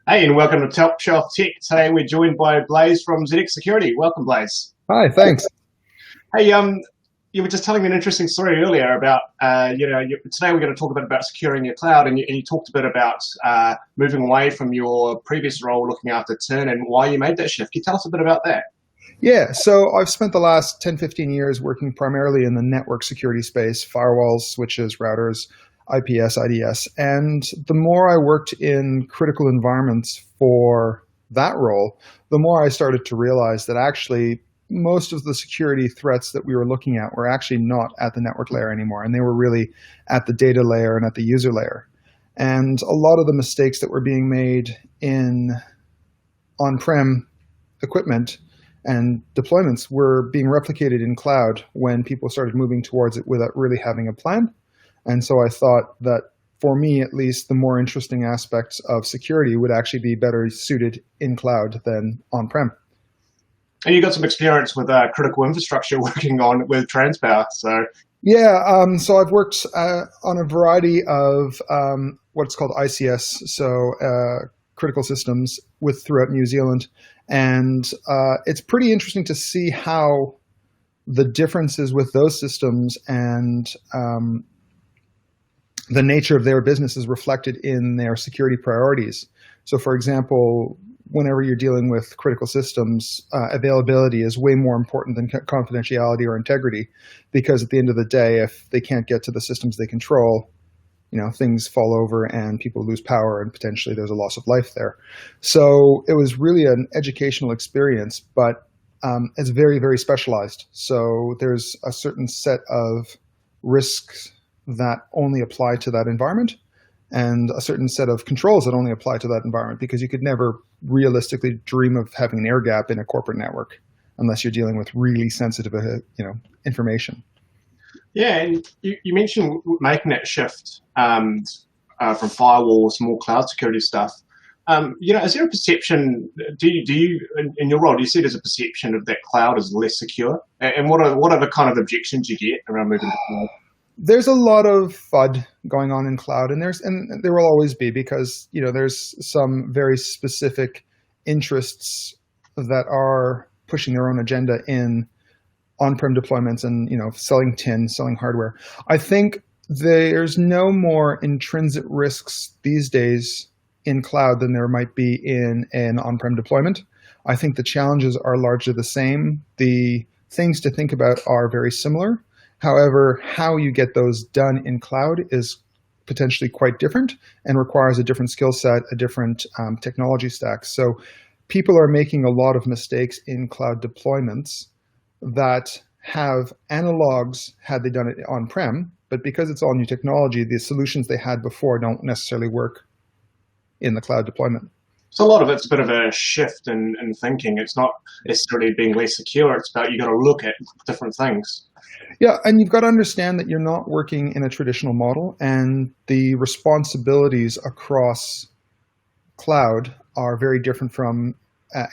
Hey, and welcome to Top Shelf Tech. Today we're joined by Blaise from ZX Security. Welcome, Blaise. Hi, thanks. Hey, you were just telling me an interesting story earlier about, today we're going to talk a bit about securing your cloud, and you talked a bit about moving away from your previous role looking after TIN and why you made that shift. Can you tell us a bit about that? Yeah, so I've spent the last 10, 15 years working primarily in the network security space, firewalls, switches, routers, IPS, IDS. And the more I worked in critical environments for that role, the more I started to realize that actually most of the security threats that we were looking at were actually not at the network layer anymore, and they were really at the data layer and at the user layer. And a lot of the mistakes that were being made in on-prem equipment and deployments were being replicated in cloud when people started moving towards it without really having a plan. And so I thought that for me, at least, the more interesting aspects of security would actually be better suited in cloud than on-prem. And you got some experience with critical infrastructure working on with Transpower, so Yeah, so I've worked on a variety of what's called ICS, so critical systems with throughout New Zealand, and it's pretty interesting to see how the differences with those systems and the nature of their business is reflected in their security priorities. So, for example, whenever you're dealing with critical systems, availability is way more important than confidentiality or integrity, because at the end of the day, if they can't get to the systems they control, things fall over and people lose power and potentially there's a loss of life there. So it was really an educational experience, but it's very, very specialized. So there's a certain set of risks that only apply to that environment and a certain set of controls that only apply to that environment, because you could never realistically dream of having an air gap in a corporate network unless you're dealing with really sensitive, information. yeah. And you mentioned making that shift from firewalls, more cloud security stuff. Is there a perception? Do you in your role? Do you see there's a perception of that cloud is less secure? And what are the kind of objections you get around moving to cloud? There's a lot of FUD going on in cloud, and there will always be, because there's some very specific interests that are pushing their own agenda in on-prem deployments and selling tin, selling hardware. I think there's no more intrinsic risks these days in cloud than there might be in an on-prem deployment. I think the challenges are largely the same. The things to think about are very similar. However, how you get those done in cloud is potentially quite different and requires a different skill set, a different technology stack. So people are making a lot of mistakes in cloud deployments that have analogs had they done it on-prem, but because it's all new technology, the solutions they had before don't necessarily work in the cloud deployment. So a lot of it's a bit of a shift in thinking. It's not necessarily being less secure. It's about you got to look at different things. Yeah, and you've got to understand that you're not working in a traditional model, and the responsibilities across cloud are very different from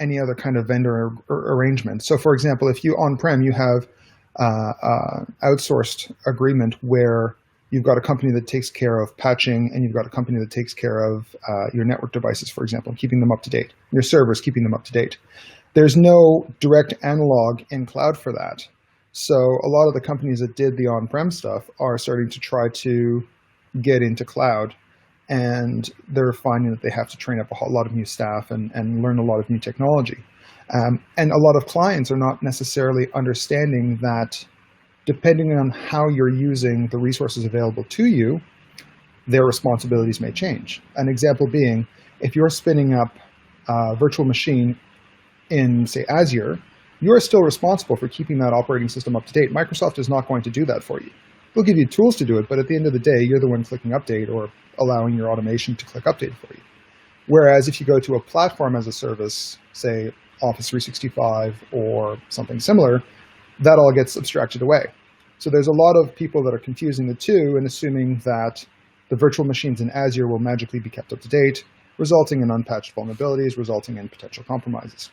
any other kind of vendor arrangement. So, for example, if you on-prem, you have outsourced agreement where you've got a company that takes care of patching, and you've got a company that takes care of your network devices, for example, keeping them up to date, your servers, keeping them up to date. There's no direct analog in cloud for that. So a lot of the companies that did the on-prem stuff are starting to try to get into cloud, and they're finding that they have to train up a lot of new staff and learn a lot of new technology. And a lot of clients are not necessarily understanding that depending on how you're using the resources available to you, their responsibilities may change. An example being, if you're spinning up a virtual machine in, say, Azure, you're still responsible for keeping that operating system up to date. Microsoft is not going to do that for you. They'll give you tools to do it, but at the end of the day, you're the one clicking update or allowing your automation to click update for you. Whereas if you go to a platform as a service, say Office 365 or something similar, that all gets abstracted away. So there's a lot of people that are confusing the two and assuming that the virtual machines in Azure will magically be kept up to date, resulting in unpatched vulnerabilities, resulting in potential compromises.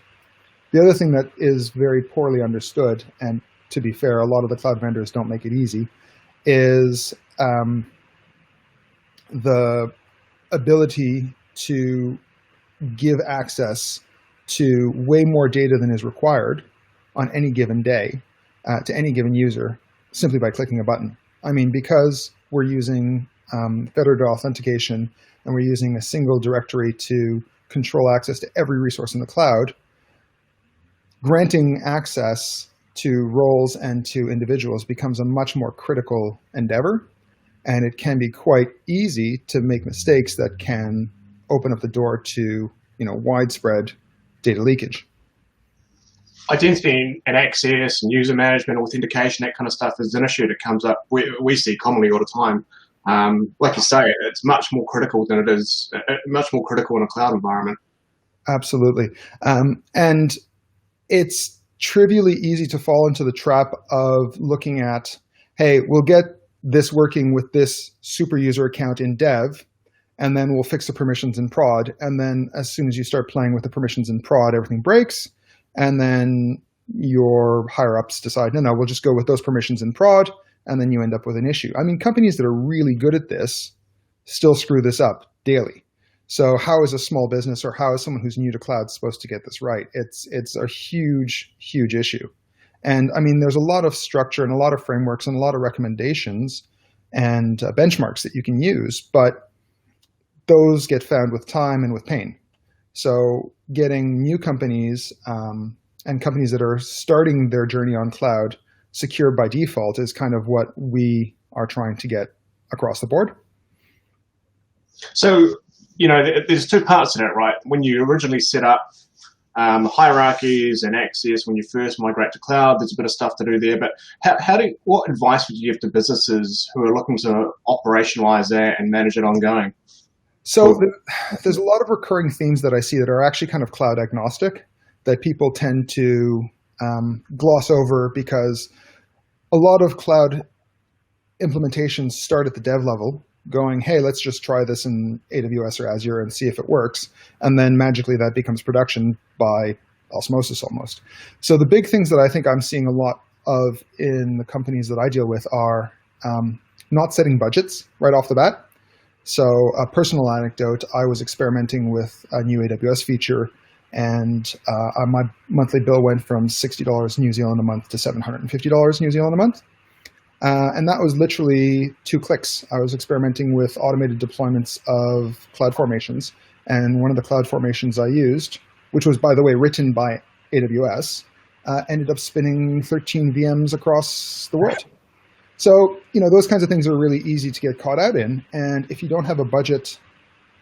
The other thing that is very poorly understood, and to be fair, a lot of the cloud vendors don't make it easy, is the ability to give access to way more data than is required on any given day to any given user simply by clicking a button. I mean, because we're using federated authentication and we're using a single directory to control access to every resource in the cloud, granting access to roles and to individuals becomes a much more critical endeavor. And it can be quite easy to make mistakes that can open up the door to, widespread data leakage. Identity and access and user management, authentication, that kind of stuff is an issue that comes up. We see commonly all the time. Like you say, it's much more critical than it is, much more critical in a cloud environment. Absolutely. And it's trivially easy to fall into the trap of looking at, hey, we'll get this working with this super user account in dev, and then we'll fix the permissions in prod. And then as soon as you start playing with the permissions in prod, everything breaks. And then your higher ups decide, no, we'll just go with those permissions in prod. And then you end up with an issue. I mean, companies that are really good at this still screw this up daily. So how is a small business or how is someone who's new to cloud supposed to get this right? It's a huge, huge issue. And I mean, there's a lot of structure and a lot of frameworks and a lot of recommendations and benchmarks that you can use, but those get found with time and with pain. So getting new companies and companies that are starting their journey on cloud secure by default is kind of what we are trying to get across the board. So, there's two parts to that, right? When you originally set up hierarchies and access, when you first migrate to cloud, there's a bit of stuff to do there. But what advice would you give to businesses who are looking to operationalize that and manage it ongoing? So there's a lot of recurring themes that I see that are actually kind of cloud agnostic that people tend to gloss over because a lot of cloud implementations start at the dev level going, hey, let's just try this in AWS or Azure and see if it works. And then magically that becomes production by osmosis almost. So the big things that I think I'm seeing a lot of in the companies that I deal with are not setting budgets right off the bat. So a personal anecdote, I was experimenting with a new AWS feature and my monthly bill went from $60 New Zealand a month to $750 New Zealand a month. And that was literally 2 clicks. I was experimenting with automated deployments of cloud formations. And one of the cloud formations I used, which was, by the way, written by AWS, ended up spinning 13 VMs across the world. So, those kinds of things are really easy to get caught out in. And if you don't have a budget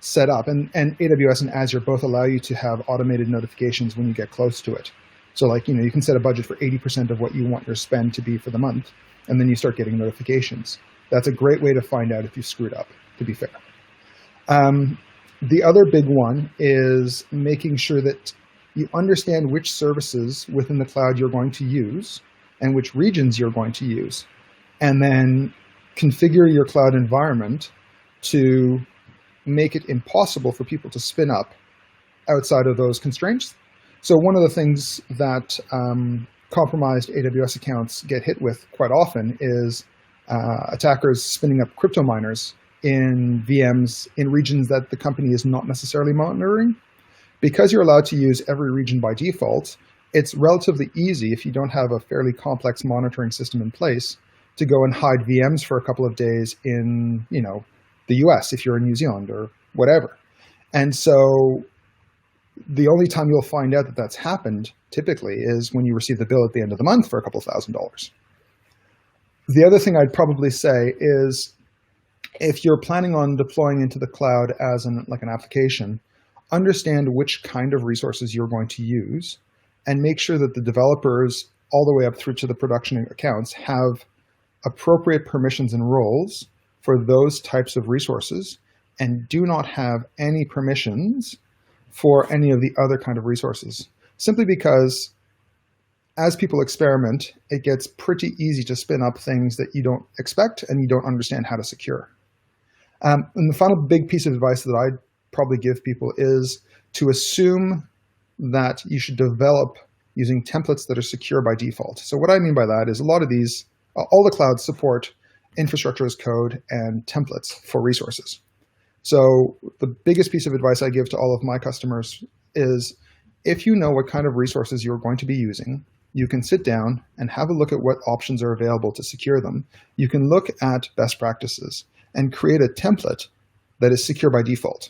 set up, and AWS and Azure both allow you to have automated notifications when you get close to it. So you can set a budget for 80% of what you want your spend to be for the month, and then you start getting notifications. That's a great way to find out if you screwed up, to be fair. The other big one is making sure that you understand which services within the cloud you're going to use and which regions you're going to use, and then configure your cloud environment to make it impossible for people to spin up outside of those constraints. So one of the things that compromised AWS accounts get hit with quite often is attackers spinning up crypto miners in VMs in regions that the company is not necessarily monitoring. Because you're allowed to use every region by default, it's relatively easy if you don't have a fairly complex monitoring system in place to go and hide VMs for a couple of days in, the US if you're in New Zealand or whatever. And so the only time you'll find out that that's happened typically is when you receive the bill at the end of the month for a couple $1,000s. The other thing I'd probably say is if you're planning on deploying into the cloud as an application, understand which kind of resources you're going to use and make sure that the developers all the way up through to the production accounts have appropriate permissions and roles for those types of resources and do not have any permissions for any of the other kind of resources. Simply because as people experiment, it gets pretty easy to spin up things that you don't expect and you don't understand how to secure. And the final big piece of advice that I'd probably give people is to assume that you should develop using templates that are secure by default. So what I mean by that is a lot of these, all the clouds support infrastructure as code and templates for resources. So the biggest piece of advice I give to all of my customers is if you know what kind of resources you're going to be using, you can sit down and have a look at what options are available to secure them. You can look at best practices and create a template that is secure by default.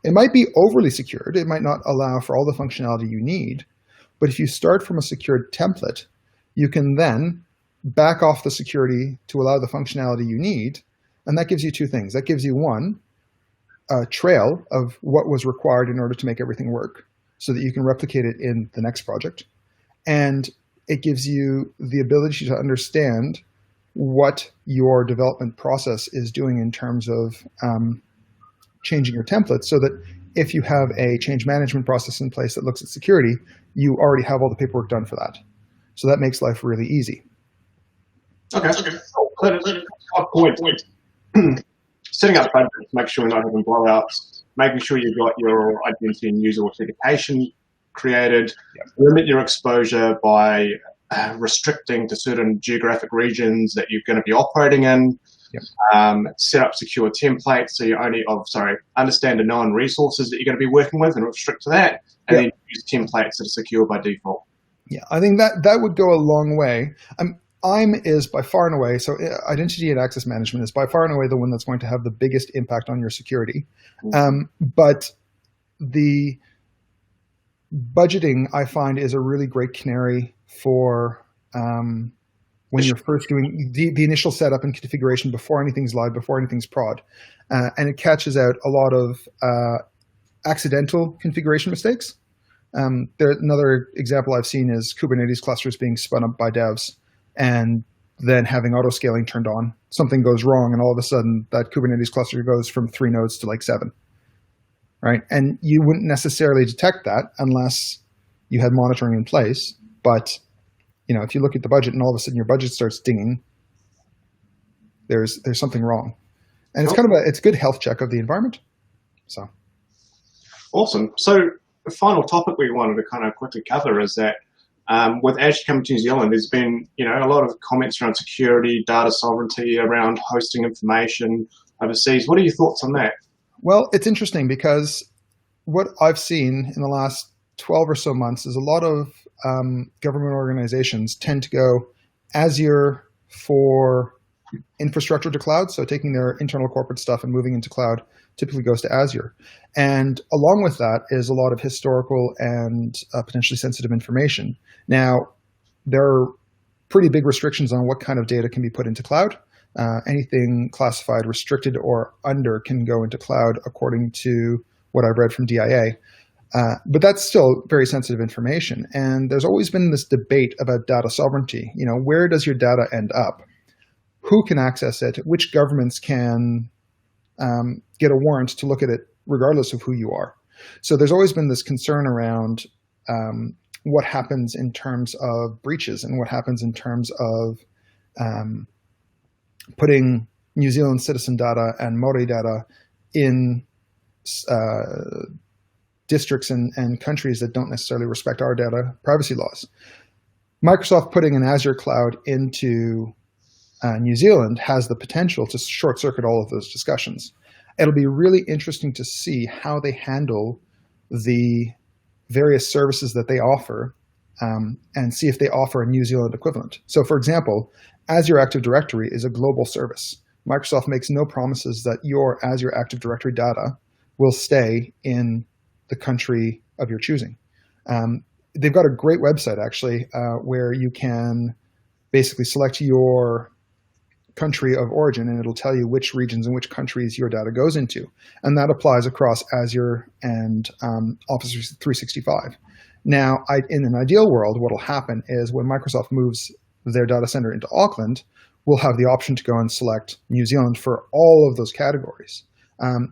It might be overly secured. It might not allow for all the functionality you need. But if you start from a secured template, you can then back off the security to allow the functionality you need. And that gives you two things. That gives you, one, a trail of what was required in order to make everything work so that you can replicate it in the next project. And it gives you the ability to understand what your development process is doing in terms of changing your templates, so that if you have a change management process in place that looks at security, you already have all the paperwork done for that. So that makes life really easy. Okay. Point. Setting up budgets, make sure we're not having blowouts, making sure you've got your identity and user authentication created, limit your exposure by restricting to certain geographic regions that you're going to be operating in, set up secure templates so you only, understand the known resources that you're going to be working with and restrict to that, and then use templates that are secure by default. Yeah, I think that would go a long way. IAM is by far and away, so identity and access management is by far and away the one that's going to have the biggest impact on your security. But the budgeting, I find, is a really great canary for when you're first doing the initial setup and configuration before anything's live, before anything's prod. And it catches out a lot of accidental configuration mistakes. Another example I've seen is Kubernetes clusters being spun up by devs and then having auto scaling turned on. Something goes wrong, and all of a sudden that Kubernetes cluster goes from 3 nodes to like 7. Right? And you wouldn't necessarily detect that unless you had monitoring in place. But if you look at the budget and all of a sudden your budget starts dinging, there's something wrong. And it's it's a good health check of the environment. So awesome. So the final topic we wanted to kind of quickly cover is that with Azure coming to New Zealand, there's been a lot of comments around security, data sovereignty, around hosting information overseas. What are your thoughts on that? Well, it's interesting because what I've seen in the last 12 or so months is a lot of government organizations tend to go Azure for infrastructure to cloud. So taking their internal corporate stuff and moving into cloud typically goes to Azure. And along with that is a lot of historical and potentially sensitive information. Now, there are pretty big restrictions on what kind of data can be put into cloud. Anything classified restricted or under can go into cloud according to what I've read from DIA. But that's still very sensitive information. And there's always been this debate about data sovereignty. Where does your data end up? Who can access it? Which governments can get a warrant to look at it regardless of who you are? So there's always been this concern around what happens in terms of breaches and what happens in terms of putting New Zealand citizen data and Maori data in districts and countries that don't necessarily respect our data privacy laws. Microsoft putting an Azure cloud into New Zealand has the potential to short-circuit all of those discussions. It'll be really interesting to see how they handle the various services that they offer and see if they offer a New Zealand equivalent. So for example, Azure Active Directory is a global service. Microsoft makes no promises that your Azure Active Directory data will stay in the country of your choosing. They've got a great website, actually, where you can basically select your country of origin, and it'll tell you which regions and which countries your data goes into. And that applies across Azure and Office 365. Now, in an ideal world, what will happen is when Microsoft moves their data center into Auckland, we'll have the option to go and select New Zealand for all of those categories.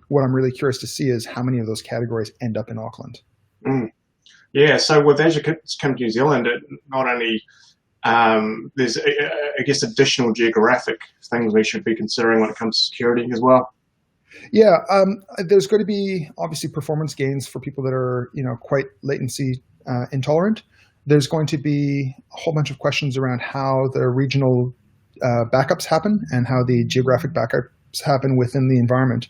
What I'm really curious to see is how many of those categories end up in Auckland. Yeah, so with Azure come to New Zealand, it not only there's, I guess, additional geographic things we should be considering when it comes to security as well. Yeah, there's going to be obviously performance gains for people that are quite latency intolerant. There's going to be a whole bunch of questions around how the regional backups happen and how the geographic backups happen within the environment.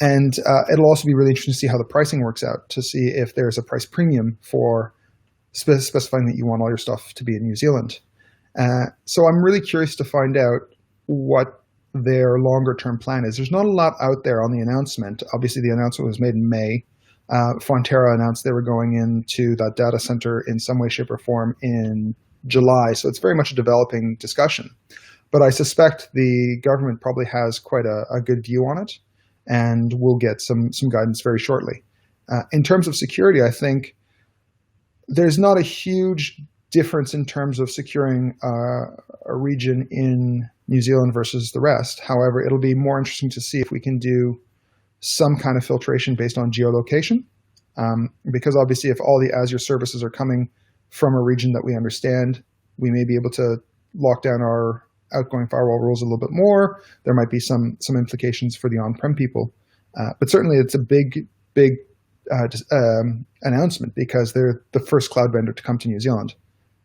And it'll also be really interesting to see how the pricing works out, to see if there's a price premium for specifying that you want all your stuff to be in New Zealand. So I'm really curious to find out what their longer term plan is. There's not a lot out there on the announcement. Obviously, the announcement was made in May. Fonterra announced they were going into that data center in some way, shape, or form in July. So it's very much a developing discussion. But I suspect the government probably has quite a good view on it, and we'll get some guidance very shortly. In terms of security, I think there's not a huge difference in terms of securing a region in New Zealand versus the rest. However, it'll be more interesting to see if we can do some kind of filtration based on geolocation, because obviously if all the Azure services are coming from a region that we understand, we may be able to lock down our outgoing firewall rules a little bit more. There might be some implications for the on-prem people, but certainly it's a big announcement because they're the first cloud vendor to come to New Zealand.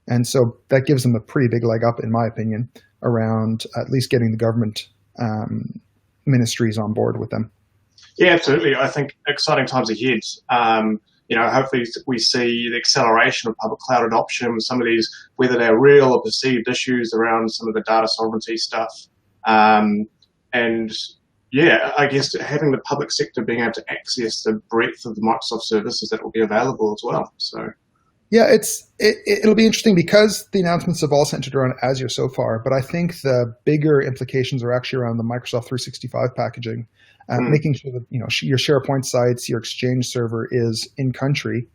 And so that gives them a pretty big leg up, in my opinion, around at least getting the government ministries on board with them. Yeah, absolutely. I think exciting times ahead. Hopefully we see the acceleration of public cloud adoption, some of these, whether they're real or perceived issues around some of the data sovereignty stuff. I guess having the public sector being able to access the breadth of the Microsoft services that will be available as well. So. Yeah, it'll be interesting because the announcements have all centered around Azure so far, but I think the bigger implications are actually around the Microsoft 365 packaging, making sure that your SharePoint sites, your Exchange server is in country,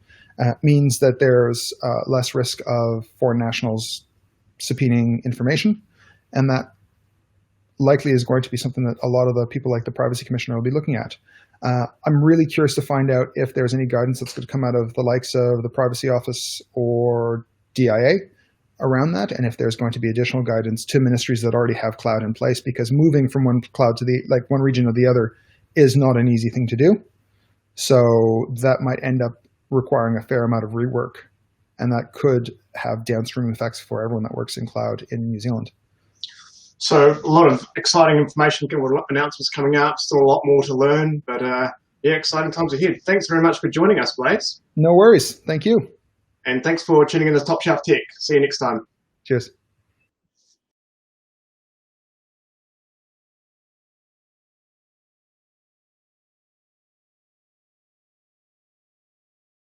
means that there's less risk of foreign nationals subpoenaing information, and that likely is going to be something that a lot of the people like the Privacy Commissioner will be looking at. I'm really curious to find out if there's any guidance that's going to come out of the likes of the Privacy Office or DIA around that, and if there's going to be additional guidance to ministries that already have cloud in place, because moving from one cloud to one region or the other is not an easy thing to do. So that might end up requiring a fair amount of rework, and that could have downstream effects for everyone that works in cloud in New Zealand. So a lot of exciting information, announcements coming up, still a lot more to learn, but exciting times ahead. Thanks very much for joining us, Blaise. No worries. Thank you. And thanks for tuning in to Top Shelf Tech. See you next time. Cheers.